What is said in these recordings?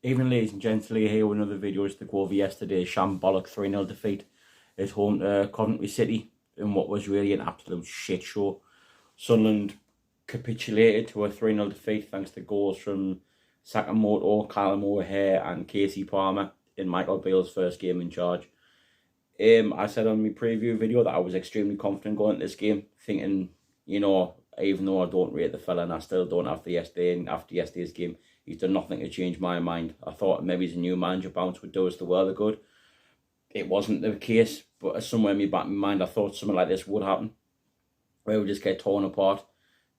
Evening, ladies and gentlemen, here with another video to go over yesterday's Shambolic 3-0 defeat at home to Coventry City in what was really an absolute shit show. Sunderland capitulated to a 3-0 defeat thanks to goals from Sakamoto, Callum O'Hare and Casey Palmer in Michael Beale's first game in charge. I said on my preview video that I was extremely confident going into this game, thinking, even though I don't rate the fella and I still don't after yesterday's game, he's done nothing to change my mind. I thought maybe his new manager bounce would do us the world of good. It wasn't the case, but somewhere in the back of my mind, I thought something like this would happen, where we just get torn apart,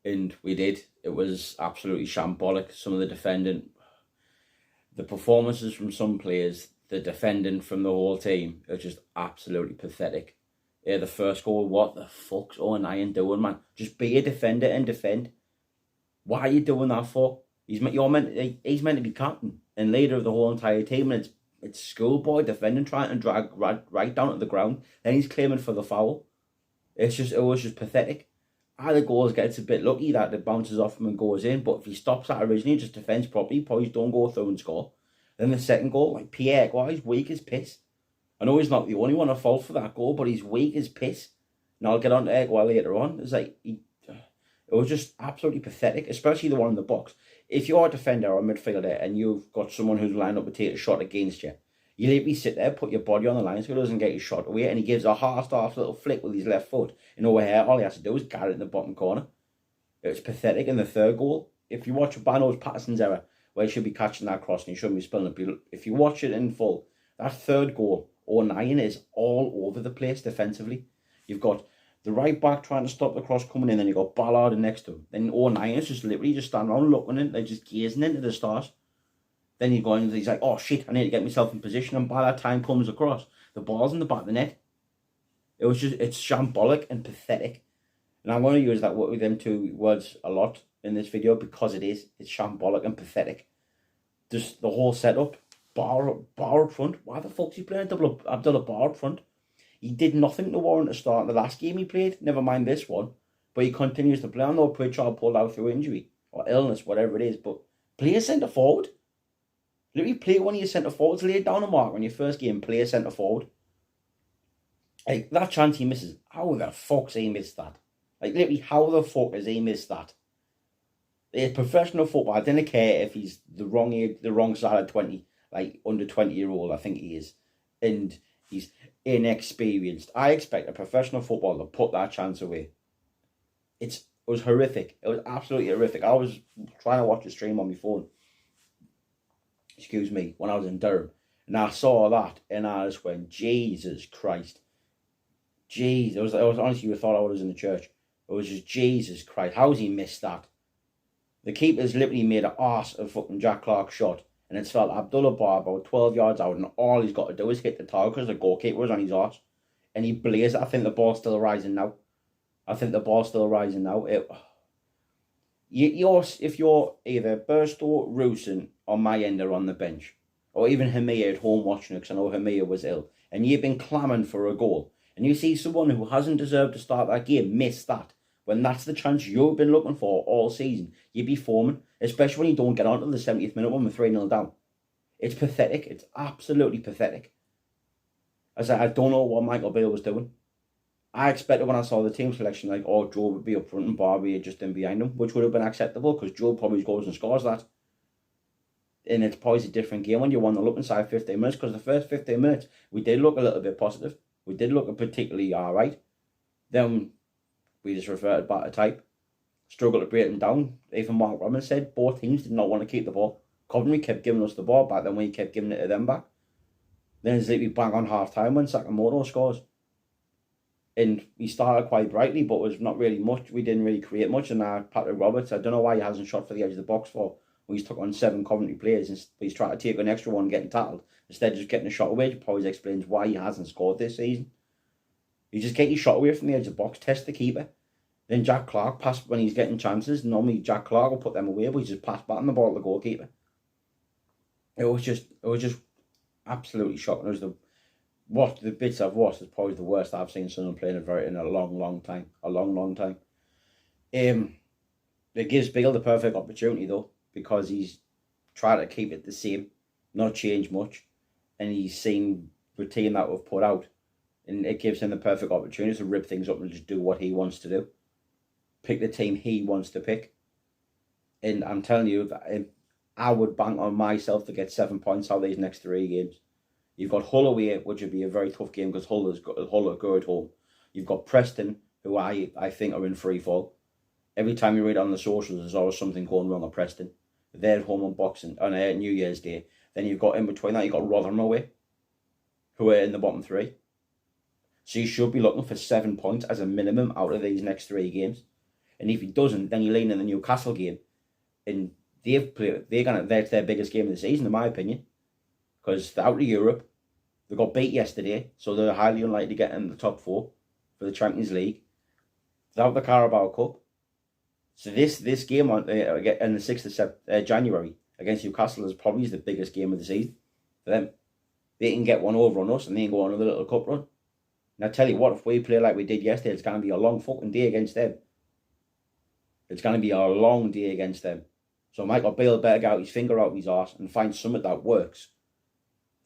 and we did. It was absolutely shambolic. Some of the defending, the performances from some players, the defending from the whole team, are just absolutely pathetic. The first goal, what the fuck's O'Neill doing, man? Just be a defender and defend. Why are you doing that for? He's meant to be captain and leader of the whole entire team, and it's schoolboy defending, trying to drag right down to the ground. Then he's claiming for the foul. It was just pathetic. Either goals gets a bit lucky that it bounces off him and goes in, but if he stops that originally, just defends properly, probably don't go through and score. Then the second goal, like Pierre, he's weak as piss. I know he's not the only one at fault for that goal, but he's weak as piss. And I'll get on to Egwell later on. It's like it was just absolutely pathetic, especially the one in the box. If you're a defender or a midfielder and you've got someone who's lined up to take a shot against you, you literally sit there, put your body on the line so he doesn't get his shot away, and he gives a half-staff little flick with his left foot. And over here, all he has to do is guard it in the bottom corner. It's pathetic. In the third goal, if you watch Bano's Patterson's error, where he should be catching that cross and he shouldn't be spilling it, if you watch it in full, that third goal, O'Neill is all over the place defensively. You've got the right back trying to stop the cross coming in, then you've got Ballard next to him. Then O'Neill is just literally just standing around looking in, they're just gazing into the stars. Then he's like, oh shit, I need to get myself in position, and by that time comes across, the ball's in the back of the net. It's shambolic and pathetic. And I'm going to use that with them two words a lot in this video because it's shambolic and pathetic. Just the whole setup, bar up front. Why the fuck's he playing Abdullah Bar up front? He did nothing to warrant a start in the last game he played, never mind this one. But he continues to play. I know Pritchard pulled out through injury or illness, whatever it is, but play a centre forward. Literally play one of your centre forwards, lay it down a mark on your first game, play a centre forward. Like, that chance he misses, how the fuck's he missed that? Like, literally, how the fuck has he missed that? It's professional football. I don't care if he's the wrong age, the wrong side of 20, like under 20-year-old, I think he is. And he's inexperienced. I expect a professional footballer to put that chance away. It was horrific. It was absolutely horrific. I was trying to watch the stream on my phone, when I was in Durham. And I saw that, and I just went, Jesus Christ. Jeez, it was honestly, you thought I was in the church. It was just, Jesus Christ, how's he missed that? The keeper's literally made an arse of fucking Jack Clark's shot, and it's felt Abdullah Bar about 12 yards out, and all he's got to do is hit the target because the goalkeeper was on his arse. And he blazed it. I think the ball's still rising now. If you're either Burstow, Rusin, or Mayender on the bench, or even Hamia at home watching it, because I know Hamia was ill, and you've been clamoring for a goal, and you see someone who hasn't deserved to start that game miss that, when that's the chance you've been looking for all season, you'd be foaming, especially when you don't get on to the 70th minute when we're 3-0 down. It's pathetic. It's absolutely pathetic. I don't know what Michael Beale was doing. I expected when I saw the team selection, like, Joe would be up front and Barbie just in behind him, which would have been acceptable because Joe probably goes and scores that. And it's probably a different game when you want to look inside 15 minutes, because the first 15 minutes, we did look a little bit positive. We did look particularly alright. Then we just reverted back to type. Struggled to break them down. Even Mark Robbins said both teams did not want to keep the ball. Coventry kept giving us the ball back, then we kept giving it to them back. Then it's literally bang on half time when Sakamoto scores. And we started quite brightly, but it was not really much. We didn't really create much. And Patrick Roberts, I don't know why he hasn't shot for the edge of the box for. He's took on 7 Coventry players and he's trying to take an extra one getting tackled instead of just getting a shot away. It probably explains why he hasn't scored this season. You just get your shot away from the edge of the box, test the keeper. Then Jack Clark pass when he's getting chances. Normally Jack Clark will put them away, but he just passed back on the ball to the goalkeeper. It was just absolutely shocking. It was the bits I've watched is probably the worst I've seen Sunderland play in a long time. It gives Beale the perfect opportunity though, because he's trying to keep it the same. not change much, and he's seen the team that we've put out, and it gives him the perfect opportunity to rip things up and just do what he wants to do. Pick the team he wants to pick. And I'm telling you, that I would bank on myself to get 7 points out of these next 3 games. You've got Hull away, which would be a very tough game because Hull are good at home. You've got Preston, who I think are in free fall. Every time you read on the socials, there's always something going wrong at Preston. They're at home on New Year's Day. Then you've got in between that, you've got Rotherham away, who are in the bottom 3. So you should be looking for 7 points as a minimum out of these next 3 games. And if he doesn't, then you lean in the Newcastle game. And that's their biggest game of the season, in my opinion. Because they're out of Europe. They got beat yesterday, so they're highly unlikely to get in the top 4 for the Champions League. They're out the Carabao Cup. So this game on the 6th of January against Newcastle is probably the biggest game of the season for them. They can get one over on us and they can go on another little cup run. And I tell you what, if we play like we did yesterday, it's going to be a long fucking day against them. It's going to be a long day against them. So Michael Beale better get out his finger out his arse and find something that works.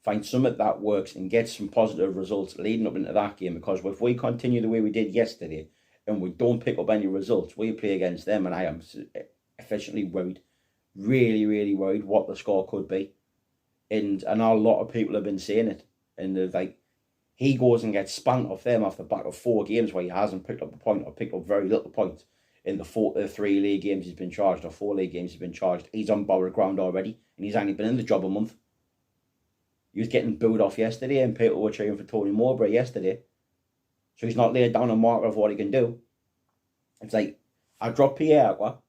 Find something that works and get some positive results leading up into that game. Because if we continue the way we did yesterday and we don't pick up any results, we play against them, and I am efficiently worried. Really, really worried what the score could be. And I know a lot of people have been saying it. And they're like, he goes and gets spanked off them off the back of 4 games where he hasn't picked up a point or picked up very little points. In the 3 league games he's been charged, or 4 league games he's been charged, he's on borrowed ground already, and he's only been in the job a month. He was getting booed off yesterday, and people were cheering for Tony Mowbray yesterday. So he's not laid down a marker of what he can do. It's like, I dropped Pierre Aqua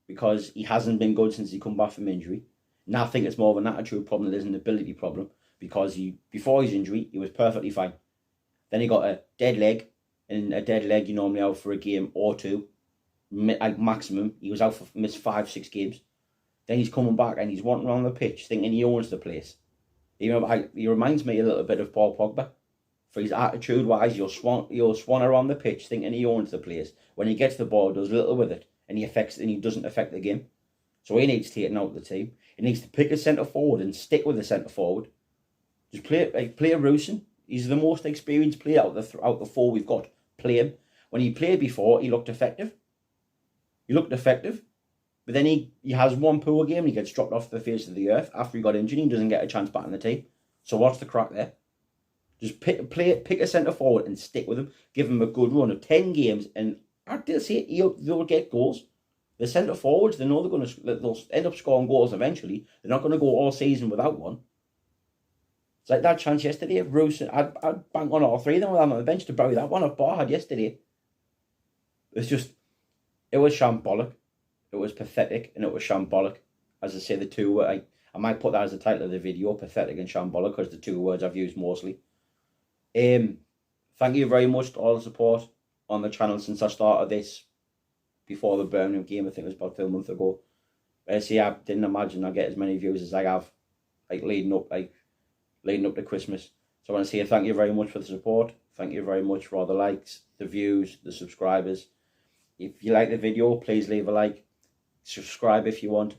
because he hasn't been good since he come back from injury. Now I think it's more of an attitude problem than it is an ability problem, because before his injury, he was perfectly fine. Then he got a dead leg, and a dead leg you're normally out for a game or 2. Like maximum, he was out for missed 5-6 games. Then he's coming back and he's wandering around the pitch thinking he owns the place. He reminds me a little bit of Paul Pogba. For his attitude wise, he'll swan around the pitch thinking he owns the place. When he gets the ball, does little with it, and he doesn't affect the game. So he needs taken out of the team. He needs to pick a centre forward and stick with the centre forward. Just play Rusin. He's the most experienced player out the 4 we've got. Play him. When he played before, he looked effective. But then he has one poor game and he gets dropped off the face of the earth after he got injured. He doesn't get a chance back in the team. So what's the crack there? Just pick a centre forward and stick with him. Give him a good run of 10 games, and I'd say they'll get goals. The centre forwards, they know they'll end up scoring goals eventually. They're not going to go all season without one. It's like that chance yesterday. Rusin, I'd bank on all 3 of them on the bench to bury that one off Bar had yesterday. It was shambolic, it was pathetic, and it was shambolic. As I say, the 2 were, I might put that as the title of the video, pathetic and shambolic, because the 2 words I've used mostly. Thank you very much to all the support on the channel since I started this, before the Birmingham game. I think it was about 2 months ago. I didn't imagine I'd get as many views as I have, leading up to Christmas. So I want to say thank you very much for the support. Thank you very much for all the likes, the views, the subscribers. If you like the video, please leave a like. Subscribe if you want.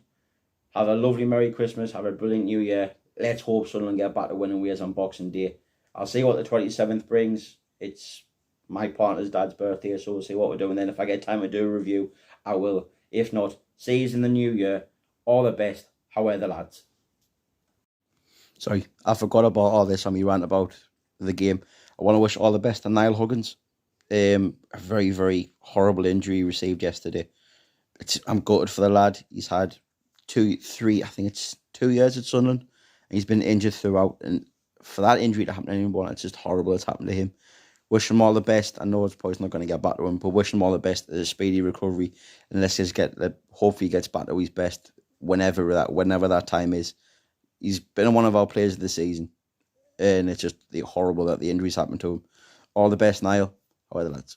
Have a lovely Merry Christmas. Have a brilliant New Year. Let's hope Sunderland get back to winning ways on Boxing Day. I'll see what the 27th brings. It's my partner's dad's birthday, so we'll see what we're doing then. If I get time to do a review, I will. If not, see you in the new year. All the best. How are the lads? Sorry, I forgot about all this on me rant about the game. I want to wish all the best to Niall Huggins. A very, very horrible injury he received yesterday. I'm gutted for the lad. He's had 2 years at Sunderland, and he's been injured throughout. And for that injury to happen to anyone, it's just horrible it's happened to him. Wish him all the best. I know it's probably not going to get back to him, but wish him all the best, a speedy recovery, and hopefully he gets back to his best whenever that time is. He's been one of our players of the season, and it's just horrible that the injuries happened to him. All the best, Niall. How are the lads?